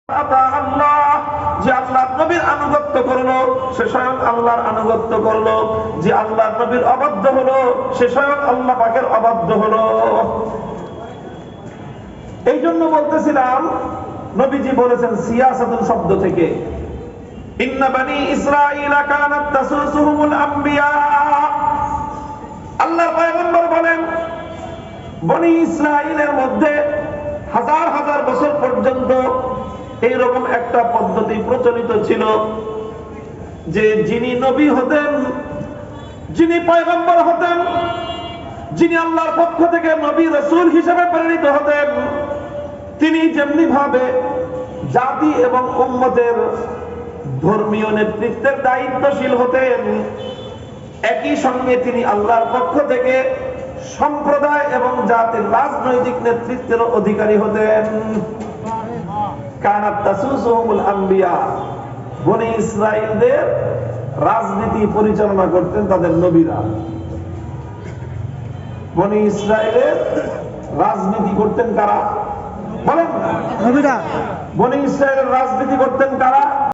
আল্লাহ, যে আল্লাহর নবীর আনুগত্য করলো সে স্বয়ং আল্লাহর আনুগত্য করলো, যে আল্লাহর নবীর অবাধ্য হলো সে স্বয়ং আল্লাহ পাকের অবাধ্য হলো। এই জন্য বলতেছিলাম, নবীজি বলেছেন সিয়াসাতুল শব্দ থেকে, ইন্না বানি ইসরাঈলা কানাত তাসুসুহুমুল আম্বিয়া। আল্লাহর পয়গম্বর বলেন, বনি ইসরাঈলের মধ্যে হাজার হাজার বছর পর্যন্ত এইরকম একটা পদ্ধতি প্রচলিত ছিল যে যিনি নবী হতেন, যিনি পয়গম্বর হতেন, যিনি আল্লাহর পক্ষ থেকে নবী রাসূল হিসেবে প্রেরিত হতেন, তিনি যেমনি ভাবে জাতি এবং উম্মতের ধর্মীয় নেতৃত্বের দায়িত্বশীল হতেন, একই সঙ্গে তিনি আল্লাহর পক্ষ থেকে সম্প্রদায় এবং জাতির রাজনৈতিক নেতৃত্বের অধিকারী হতেন। কানাত তাসুসুহুমুল আম্বিয়া, বনি ইসরাঈলদের রাজনীতি পরিচালনা করতেন তাদের নবীরা। বনি ইসরাঈলের রাজনীতি করতেন কারা? বলেন, নবীরা। বনি ইসরাঈলের রাজনীতি করতেন কারা?